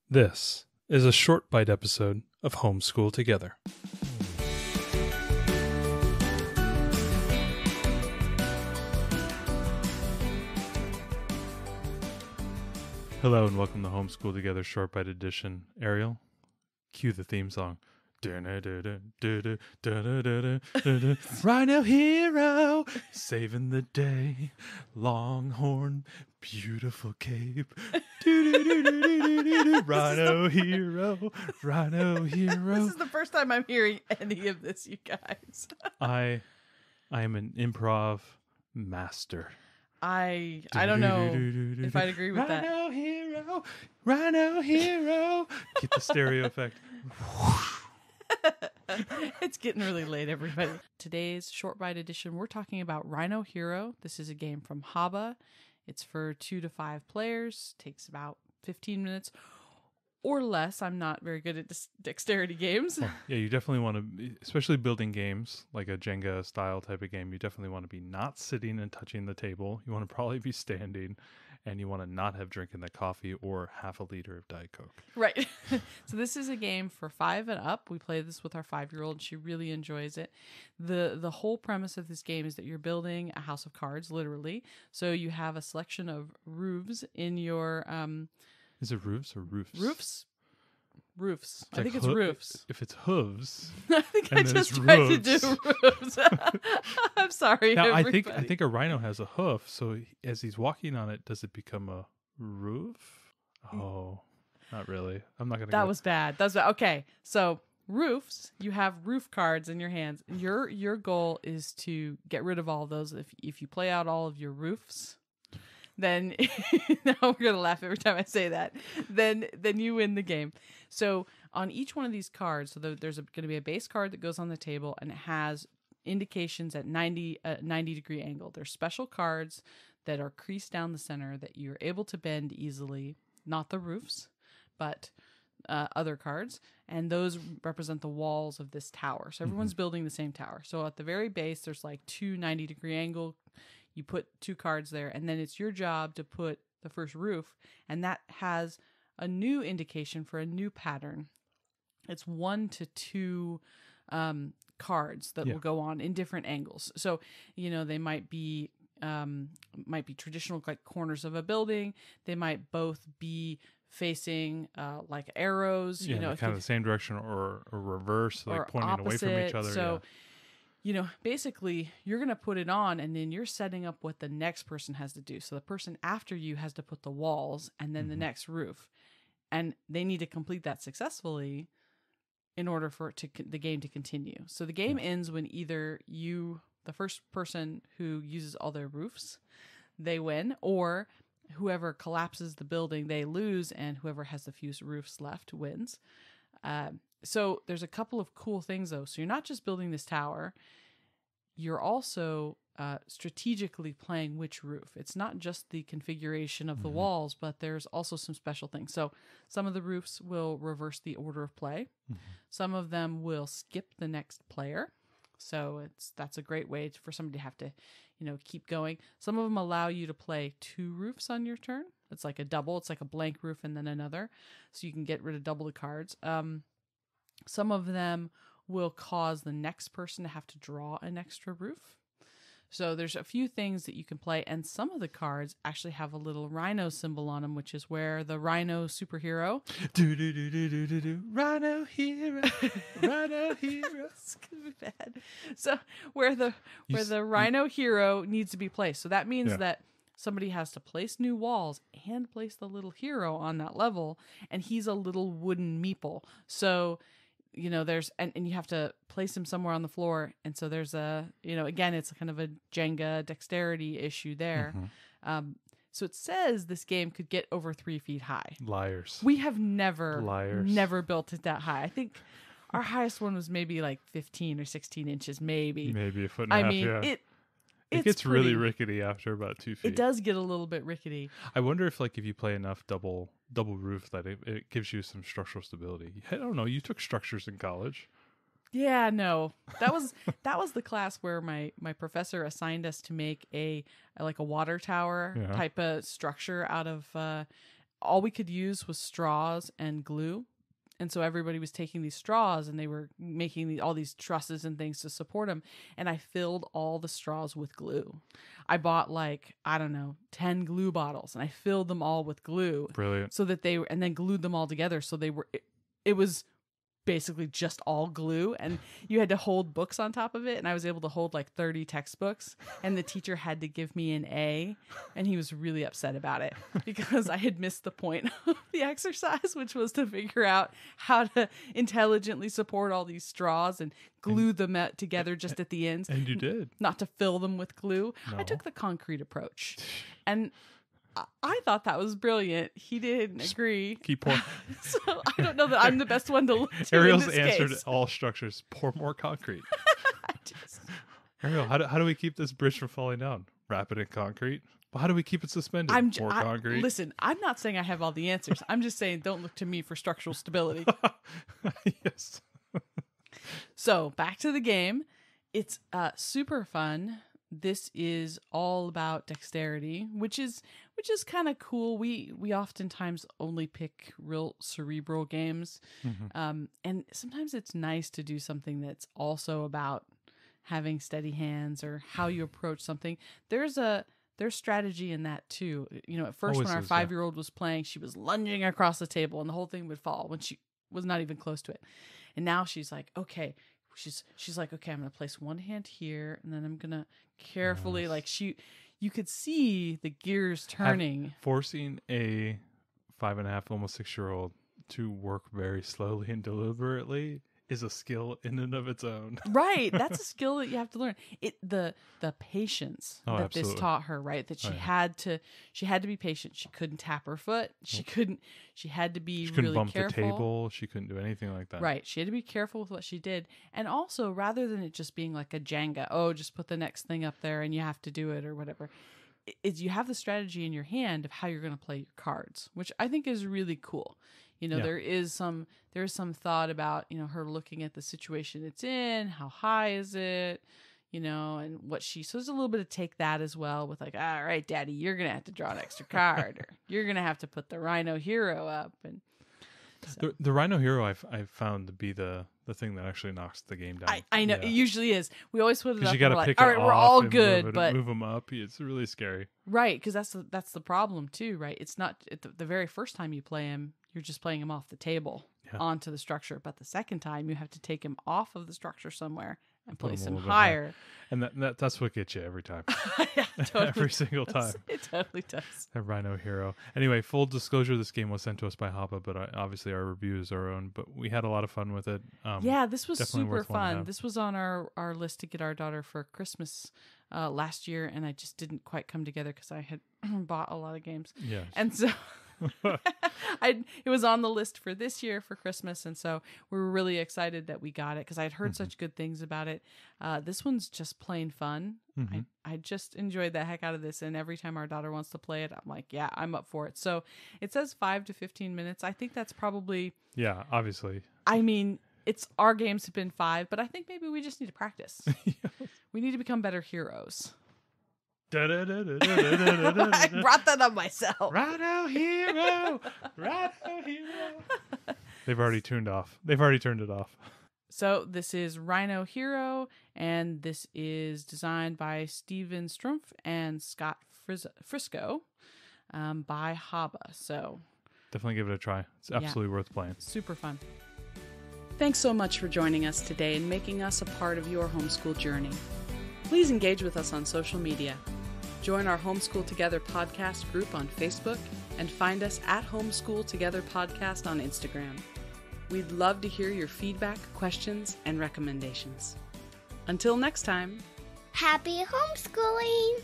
This is a short bite episode of Homeschool Together. Hello and welcome to Homeschool Together Short Bite Edition. Ariel, cue the theme song. Rhino Hero, saving the day. Longhorn, beautiful cape. Rhino Hero, Rhino Hero. This is the first time I'm hearing any of this, you guys. I am an improv master. I don't know if I'd agree with that. Rhino Hero, Rhino Hero. Get the stereo effect. It's getting really late, everybody. Today's short bite edition, we're talking about Rhino Hero. This is a game from Haba. It's for 2 to 5 players. Takes about 15 minutes or less. I'm not very good at dexterity games. Well, yeah, you definitely want to, especially building games like a Jenga style type of game, you definitely want to be not sitting and touching the table. You want to probably be standing, and you want to not have drinking the coffee or half a liter of Diet Coke. Right. So this is a game for 5 and up. We play this with our 5-year-old. She really enjoys it. The whole premise of this game is that you're building a house of cards, literally. So you have a selection of roofs in your... Is it roofs or roofs? Roofs. It's I think like it's roofs. If it's hooves. I think I and just there's tried to roofs. do roofs. I'm sorry, Now, everybody. I think a rhino has a hoof, so as he's walking on it, does it become a roof? Oh, not really. I'm not going to That was bad. Okay, so roofs, you have roof cards in your hands. Your goal is to get rid of all of those. If you play out all of your roofs, then now we're gonna laugh every time I say that. Then you win the game. So on each one of these cards, so there's going to be a base card that goes on the table, and it has indications at 90 degree angle. There's special cards that are creased down the center that you're able to bend easily. Not the roofs, but other cards, and those represent the walls of this tower. So everyone's building the same tower. So at the very base, there's like 2 90-degree angle. You put 2 cards there, and then it's your job to put the first roof, and that has a new indication for a new pattern. It's 1 to 2 cards that will go on in different angles. So, they might be traditional, like corners of a building. They might both be facing like arrows. kind of the same direction or reverse, like or pointing away from each opposite. other. So, basically you're going to put it on, and then you're setting up what the next person has to do. So the person after you has to put the walls and then the next roof, and they need to complete that successfully in order for the game to continue. So the game ends when either the first person who uses all their roofs, they win, or whoever collapses the building, they lose, and whoever has the few roofs left wins. So there's a couple of cool things, though. So you're not just building this tower. You're also strategically playing which roof. It's not just the configuration of the walls, but there's also some special things. So some of the roofs will reverse the order of play. Some of them will skip the next player. So that's a great way for somebody to have to, keep going. Some of them allow you to play 2 roofs on your turn. It's like a double. It's like a blank roof and then another. So you can get rid of double the cards. Some of them will cause the next person to have to draw an extra roof. So there's a few things that you can play, and some of the cards actually have a little rhino symbol on them, which is where the rhino superhero. Rhino Hero, Rhino Hero. It's gonna be bad. So where the rhino hero needs to be placed. So that means that somebody has to place new walls and place the little hero on that level, and he's a little wooden meeple. So there's, and you have to place him somewhere on the floor. And so there's again, it's kind of a Jenga dexterity issue there. So it says this game could get over 3 feet high. Liars. We have never built it that high. I think our highest one was maybe like 15 or 16 inches, maybe a foot and a half. It gets really rickety after about 2 feet. It does get a little bit rickety. I wonder if you play enough double roof that it gives you some structural stability. I don't know. You took structures in college. Yeah, no. That was the class where my professor assigned us to make a water tower type of structure out of all we could use was straws and glue. And so everybody was taking these straws and they were making all these trusses and things to support them. And I filled all the straws with glue. I bought 10 glue bottles and I filled them all with glue. Brilliant. So that and then glued them all together. So it was basically just all glue, and you had to hold books on top of it, and I was able to hold 30 textbooks, and the teacher had to give me an A, and he was really upset about it because I had missed the point of the exercise, which was to figure out how to intelligently support all these straws and glue them together just at the ends. And you did. Not to fill them with glue. No. I took the concrete approach, and I thought that was brilliant. He didn't agree. Keep pouring. So I don't know that I'm the best one to look to. Ariel's in this answer case. to all structures: pour more concrete. I just... Ariel, how do we keep this bridge from falling down? Wrap it in concrete. Well, how do we keep it suspended? More concrete. Listen, I'm not saying I have all the answers. I'm just saying don't look to me for structural stability. Yes. So back to the game. It's super fun. This is all about dexterity, which is kind of cool. We oftentimes only pick real cerebral games, and sometimes it's nice to do something that's also about having steady hands or how you approach something. There's strategy in that too. At first when our 5-year-old was playing, she was lunging across the table and the whole thing would fall when she was not even close to it. And now she's like, okay. She's like, okay, I'm going to place one hand here, and then I'm going to carefully, you could see the gears turning. Forcing a 5.5, almost 6-year-old to work very slowly and deliberately is a skill in and of its own. Right. That's a skill that you have to learn. The patience that absolutely. This taught her, right? That she had to be patient. She couldn't tap her foot. She had to be she couldn't really bump careful. the table. She couldn't do anything like that. Right. She had to be careful with what she did. And also, rather than it just being like a Jenga, just put the next thing up there and you have to do it or whatever, you have the strategy in your hand of how you're going to play your cards, which I think is really cool. There is some thought about, her looking at the situation it's in, how high is it, and what so there's a little bit of take that as well with all right, Daddy, you're going to have to draw an extra card or you're going to have to put the Rhino Hero up. And so. The Rhino Hero I've found to be the thing that actually knocks the game down. I know. It usually is. We always put it up. You got to pick it all right, off we're all and good, but move them up. It's really scary. Right, because that's the problem too, right? It's not the very first time you play him, you're just playing him off the table onto the structure. But the second time, you have to take him off of the structure somewhere and place him higher. And that's what gets you every time. Yeah, totally. Every single time. It totally does. A Rhino Hero. Anyway, full disclosure, this game was sent to us by Hoppa, but obviously our review is our own. But we had a lot of fun with it. This was super fun. This was on our list to get our daughter for Christmas last year, and I just didn't quite come together because I had bought a lot of games. Yes. And so it was on the list for this year for Christmas, and so we were really excited that we got it because I had heard such good things about it. This one's just plain fun. I just enjoyed the heck out of this, and every time our daughter wants to play it, I'm like, yeah, I'm up for it. So it says 5 to 15 minutes. I think that's probably... Yeah, obviously. I mean, our games have been 5, but I think maybe we just need to practice. We need to become better heroes. I brought that on myself. Rhino Hero! Rhino Hero! They've already turned it off. So this is Rhino Hero, and this is designed by Steven Strumpf and Scott Frisco by Haba. So definitely give it a try. It's absolutely worth playing. Super fun. Thanks so much for joining us today and making us a part of your homeschool journey. Please engage with us on social media. Join our Homeschool Together podcast group on Facebook and find us at Homeschool Together Podcast on Instagram. We'd love to hear your feedback, questions, and recommendations. Until next time, happy homeschooling!